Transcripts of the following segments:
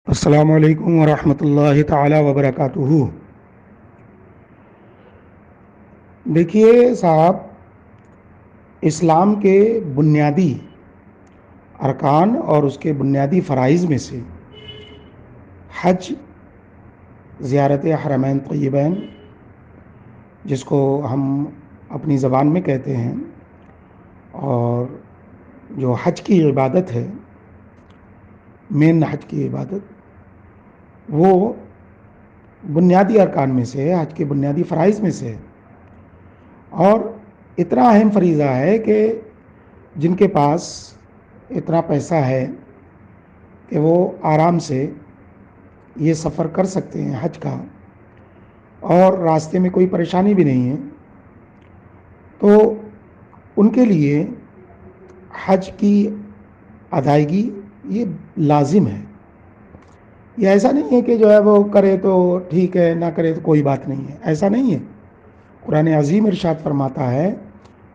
السلام علیکم ورحمۃ اللہ تعالی وبرکاتہ۔ دیکھیے صاحب، اسلام کے بنیادی ارکان اور اس کے بنیادی فرائض میں سے حج، زیارت حرمین طیبین، جس کو ہم اپنی زبان میں کہتے ہیں، اور جو حج کی عبادت ہے، مین حج کی عبادت، وہ بنیادی ارکان میں سے ہے، حج کے بنیادی فرائض میں سے ہے، اور اتنا اہم فریضہ ہے کہ جن کے پاس اتنا پیسہ ہے کہ وہ آرام سے یہ سفر کر سکتے ہیں حج کا، اور راستے میں کوئی پریشانی بھی نہیں ہے، تو ان کے لیے حج کی ادائیگی یہ لازم ہے۔ یہ ایسا نہیں ہے کہ جو ہے وہ کرے تو ٹھیک ہے، نہ کرے تو کوئی بات نہیں ہے، ایسا نہیں ہے۔ قرآن عظیم ارشاد فرماتا ہے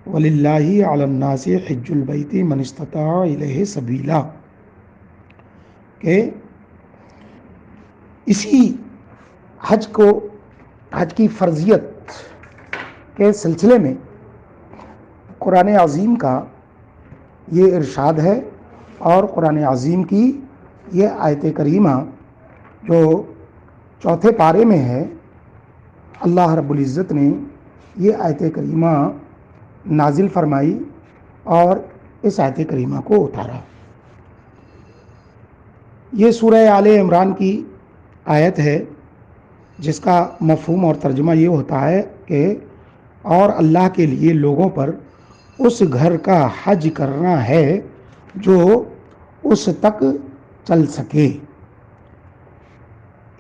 وَلِلَّهِ عَلَى النَّاسِ حِجُّ الْبَيْتِ مَنِ اسْتَطَاعَ إِلَيْهِ سَبِيلًا، کہ اسی حج کی فرضیت کے سلسلے میں قرآن عظیم کا یہ ارشاد ہے، اور قرآن عظیم کی یہ آیت کریمہ جو چوتھے پارے میں ہے، اللہ رب العزت نے یہ آیت کریمہ نازل فرمائی اور اس آیت کریمہ کو اتارا۔ یہ سورہ آل عمران کی آیت ہے، جس کا مفہوم اور ترجمہ یہ ہوتا ہے کہ اور اللہ کے لیے لوگوں پر اس گھر کا حج کرنا ہے جو اس تک چل سکے۔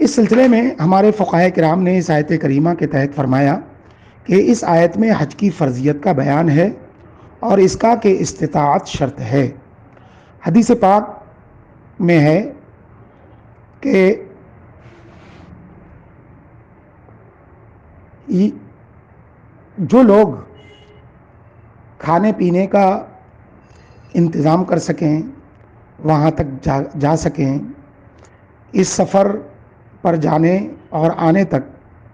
اس سلسلے میں ہمارے فقہائے کرام نے اس آیت کریمہ کے تحت فرمایا کہ اس آیت میں حج کی فرضیت کا بیان ہے، اور اس کا کہ استطاعت شرط ہے۔ حدیث پاک میں ہے کہ جو لوگ کھانے پینے کا انتظام کر سکیں، وہاں تک جا سکیں، اس سفر پر جانے اور آنے تک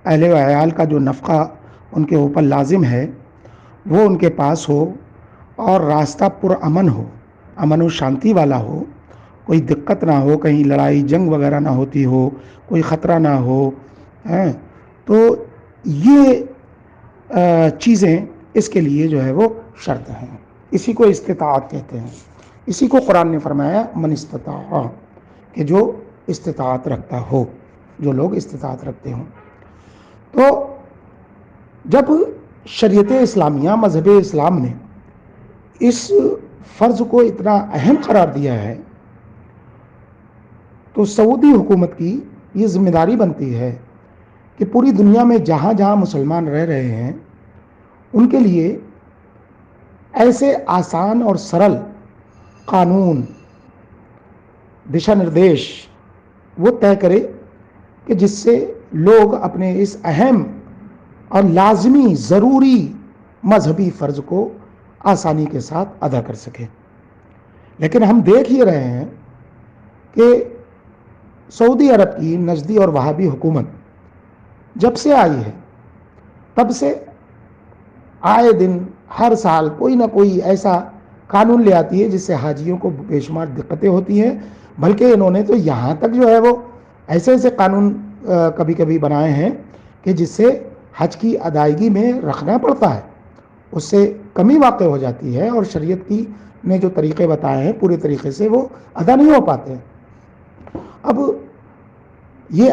اہل و عیال کا جو نفقہ ان کے اوپر لازم ہے وہ ان کے پاس ہو، اور راستہ پرامن ہو، امن و شانتی والا ہو، کوئی دقت نہ ہو، کہیں لڑائی جنگ وغیرہ نہ ہوتی ہو، کوئی خطرہ نہ ہو، تو یہ چیزیں اس کے لیے جو ہے وہ شرط ہیں۔ اسی کو استطاعت کہتے ہیں۔ اسی کو قرآن نے فرمایا من استطاع، کہ جو استطاعت رکھتا ہو، جو لوگ استطاعت رکھتے ہوں۔ تو جب شریعت اسلامیہ، مذہب اسلام نے اس فرض کو اتنا اہم قرار دیا ہے، تو سعودی حکومت کی یہ ذمہ داری بنتی ہے کہ پوری دنیا میں جہاں جہاں مسلمان رہ رہے ہیں ان کے لیے ایسے آسان اور سرل قانون، دشا نردیش وہ طے کرے کہ جس سے لوگ اپنے اس اہم اور لازمی ضروری مذہبی فرض کو آسانی کے ساتھ ادا کر سکیں۔ لیکن ہم دیکھ ہی رہے ہیں کہ سعودی عرب کی نجدی اور وہابی حکومت جب سے آئی ہے تب سے آئے دن ہر سال کوئی نہ کوئی ایسا قانون لے آتی ہے جس سے حاجیوں کو بے شمار دقتیں ہوتی ہیں، بلکہ انہوں نے تو یہاں تک جو ہے وہ ایسے ایسے قانون کبھی کبھی بنائے ہیں کہ جس سے حج کی ادائیگی میں رکھنا پڑتا ہے، اس سے کمی واقع ہو جاتی ہے، اور شریعت کی نے جو طریقے بتائے ہیں پورے طریقے سے وہ ادا نہیں ہو پاتے ہیں۔ اب یہ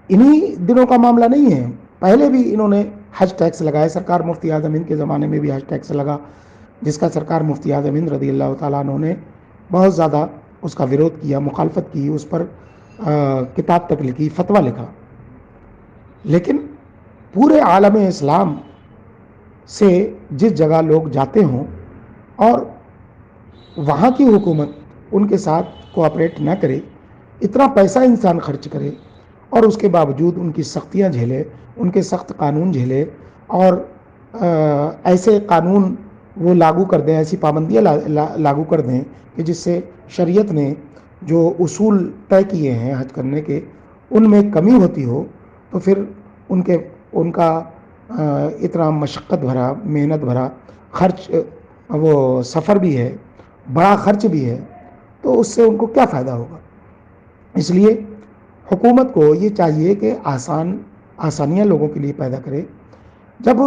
انہی دنوں کا معاملہ نہیں ہے، پہلے بھی انہوں نے حج ٹیکس لگائے۔ سرکار مفتی اعظم ہند کے زمانے میں بھی حج ٹیکس لگا، جس کا سرکار مفتی اعظم ہند رضی اللہ تعالیٰ عنہ نے بہت زیادہ اس کا وروධ کیا، مخالفت کی، اس پر کتاب تک لکھی، فتویٰ لکھا۔ لیکن پورے عالم اسلام سے جس جگہ لوگ جاتے ہوں اور وہاں کی حکومت ان کے ساتھ کوآپریٹ نہ کرے، اتنا پیسہ انسان خرچ کرے، اور اس کے باوجود ان کی سختیاں جھیلے، ان کے سخت قانون جھیلے، اور ایسے قانون وہ لاگو کر دیں، ایسی پابندیاں لاگو کر دیں کہ جس سے شریعت نے جو اصول طے کیے ہیں حج کرنے کے ان میں کمی ہوتی ہو تو پھر ان کا اتنا مشقت بھرا محنت بھرا خرچ وہ سفر بھی ہے، بڑا خرچ بھی ہے، تو اس سے ان کو کیا فائدہ ہوگا؟ اس لیے حکومت کو یہ چاہیے کہ آسانیاں لوگوں کے لیے پیدا کرے۔ جب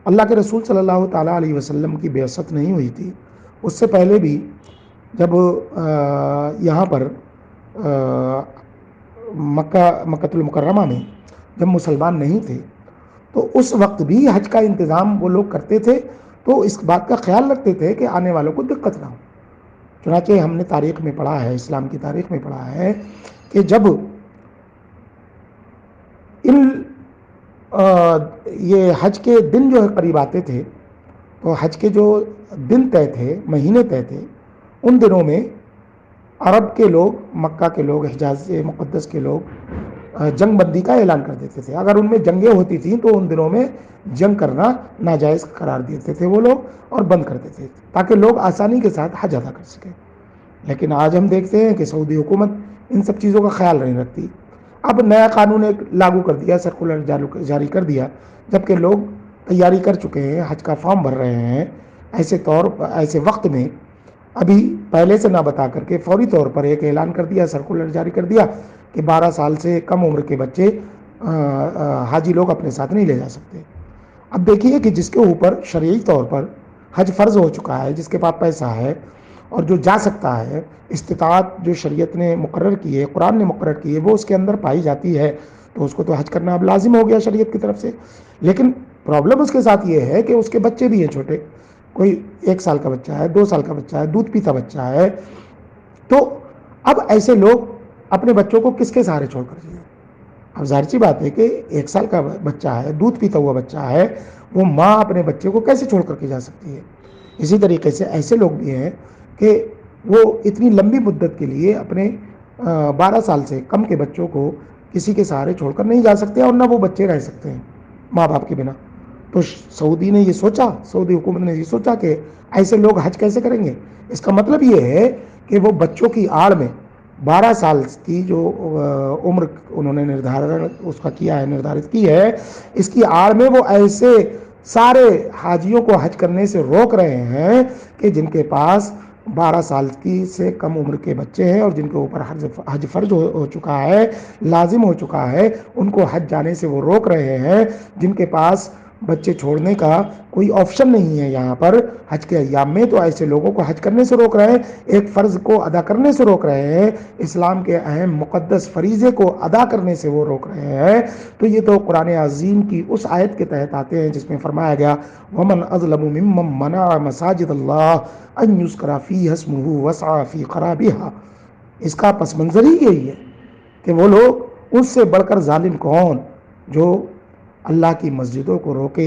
اللہ کے رسول صلی اللہ تعالیٰ علیہ وسلم کی بعثت نہیں ہوئی تھی، اس سے پہلے بھی جب یہاں پر مکہ المکرمہ میں جب مسلمان نہیں تھے تو اس وقت بھی حج کا انتظام وہ لوگ کرتے تھے، تو اس بات کا خیال رکھتے تھے کہ آنے والوں کو دقت نہ ہو۔ چنانچہ ہم نے تاریخ میں پڑھا ہے، اسلام کی تاریخ میں پڑھا ہے کہ جب یہ حج کے دن جو ہے قریب آتے تھے، تو حج کے جو دن طے تھے، مہینے طے تھے، ان دنوں میں عرب کے لوگ، مکہ کے لوگ، حجاز مقدس کے لوگ جنگ بندی کا اعلان کر دیتے تھے۔ اگر ان میں جنگیں ہوتی تھیں تو ان دنوں میں جنگ کرنا ناجائز قرار دیتے تھے وہ لوگ اور بند کر دیتے تھے، تاکہ لوگ آسانی کے ساتھ حج ادا کر سکیں۔ لیکن آج ہم دیکھتے ہیں کہ سعودی حکومت ان سب چیزوں کا خیال نہیں رکھتی۔ اب نیا قانون ایک لاگو کر دیا، سرکولر جاری کر دیا، جبکہ لوگ تیاری کر چکے ہیں، حج کا فارم بھر رہے ہیں، ایسے وقت میں ابھی پہلے سے نہ بتا کر کے فوری طور پر ایک اعلان کر دیا، سرکولر جاری کر دیا کہ 12 سال سے کم عمر کے بچے حاجی لوگ اپنے ساتھ نہیں لے جا سکتے۔ اب دیکھیے کہ جس کے اوپر شرعی طور پر حج فرض ہو چکا ہے، جس کے پاس پیسہ ہے اور جو جا سکتا ہے، استطاعت جو شریعت نے مقرر کی ہے، قرآن نے مقرر کی ہے، وہ اس کے اندر پائی جاتی ہے، تو اس کو تو حج کرنا اب لازم ہو گیا شریعت کی طرف سے۔ لیکن پرابلم اس کے ساتھ یہ ہے کہ اس کے بچے بھی ہیں چھوٹے، کوئی 1 سال کا بچہ ہے، 2 سال کا بچہ ہے، دودھ پیتا بچہ ہے، تو اب ایسے لوگ اپنے بچوں کو کس کے سہارے چھوڑ کر جائیں؟ اب ظاہر سی بات ہے کہ 1 سال کا بچہ ہے، دودھ پیتا ہوا بچہ ہے، وہ ماں اپنے بچے کو کیسے چھوڑ کر کے جا سکتی ہے؟ اسی طریقے سے ایسے لوگ بھی ہیں کہ وہ اتنی لمبی مدت کے لیے اپنے 12 سال سے کم کے بچوں کو کسی کے سہارے چھوڑ کر نہیں جا سکتے، اور نہ وہ بچے رہ سکتے ہیں ماں باپ کے بنا۔ تو سعودی حکومت نے یہ سوچا کہ ایسے لوگ حج کیسے کریں گے؟ اس کا مطلب یہ ہے کہ وہ بچوں کی آڑ میں 12 سال کی جو عمر انہوں نے نردھارت کی ہے، اس کی آڑ میں وہ ایسے سارے حاجیوں کو حج کرنے سے روک رہے ہیں کہ جن کے پاس 12 سال کی سے کم عمر کے بچے ہیں اور جن کے اوپر حج فرض ہو چکا ہے، لازم ہو چکا ہے، ان کو حج جانے سے وہ روک رہے ہیں۔ جن کے پاس بچے چھوڑنے کا کوئی آپشن نہیں ہے یہاں پر حج کے ایام میں، تو ایسے لوگوں کو حج کرنے سے روک رہے ہیں، ایک فرض کو ادا کرنے سے روک رہے ہیں، اسلام کے اہم مقدس فریضے کو ادا کرنے سے وہ روک رہے ہیں۔ تو یہ تو قرآن عظیم کی اس آیت کے تحت آتے ہیں جس میں فرمایا گیا وَمَنْ أَظْلَمُ مِمَّنْ مَنَعَ مَسَاجِدَ اللَّهِ أَنْ يُذْكَرَ فِيهَا اسْمُهُ وَسَعَى فِي خَرَابِهَا۔ اس کا پس منظر ہی یہی ہے کہ وہ لوگ اس سے بڑھ کر ظالم کون جو اللہ کی مسجدوں کو روکے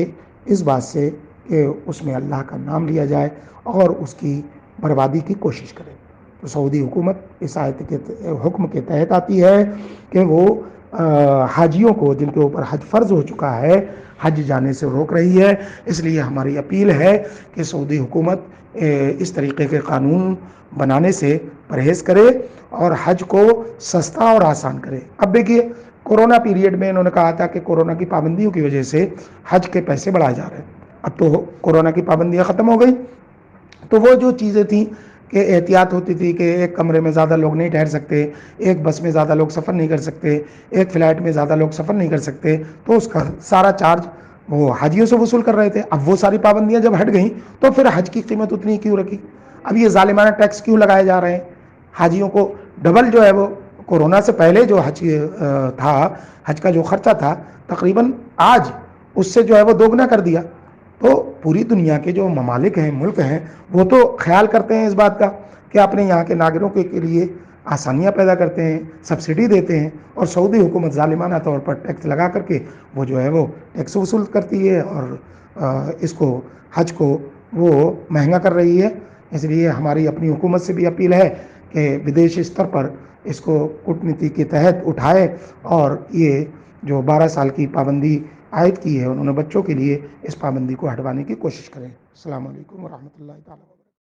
اس بات سے کہ اس میں اللہ کا نام لیا جائے اور اس کی بربادی کی کوشش کرے۔ تو سعودی حکومت اس آیت کے حکم کے تحت آتی ہے کہ وہ حاجیوں کو جن کے اوپر حج فرض ہو چکا ہے حج جانے سے روک رہی ہے۔ اس لیے ہماری اپیل ہے کہ سعودی حکومت اس طریقے کے قانون بنانے سے پرہیز کرے اور حج کو سستا اور آسان کرے۔ اب دیکھیے کورونا پیریڈ میں انہوں نے کہا تھا کہ کورونا کی پابندیوں کی وجہ سے حج کے پیسے بڑھائے جا رہے ہیں، اب تو کورونا کی پابندیاں ختم ہو گئی، تو وہ جو چیزیں تھیں کہ احتیاط ہوتی تھی کہ ایک کمرے میں زیادہ لوگ نہیں ٹھہر سکتے، ایک بس میں زیادہ لوگ سفر نہیں کر سکتے، ایک فلائٹ میں زیادہ لوگ سفر نہیں کر سکتے، تو اس کا سارا چارج وہ حاجیوں سے وصول کر رہے تھے۔ اب وہ ساری پابندیاں جب ہٹ گئیں تو پھر حج کی قیمت اتنی کیوں رکھی؟ اب یہ ظالمانہ ٹیکس کیوں لگائے جا رہے ہیں؟ حاجیوں کو ڈبل جو ہے وہ کورونا سے پہلے جو حج تھا، حج کا جو خرچہ تھا تقریباً آج اس سے جو ہے وہ دوگنا کر دیا۔ تو پوری دنیا کے جو ممالک ہیں، ملک ہیں، وہ تو خیال کرتے ہیں اس بات کا کہ اپنے یہاں کے ناگروں کے لیے آسانیاں پیدا کرتے ہیں، سبسڈی دیتے ہیں، اور سعودی حکومت ظالمانہ طور پر ٹیکس لگا کر کے وہ جو ہے وہ ٹیکس وصول کرتی ہے اور اس کو حج کو وہ مہنگا کر رہی ہے۔ اس لیے ہماری اپنی حکومت سے بھی اپیل ہے کہ ودیشی استر پر اس کو کورٹ کے تحت اٹھائے اور یہ جو 12 سال کی پابندی عائد کی ہے انہوں نے بچوں کے لیے، اس پابندی کو ہٹوانے کی کوشش کریں۔ السلام علیکم ورحمۃ اللہ تعالیٰ۔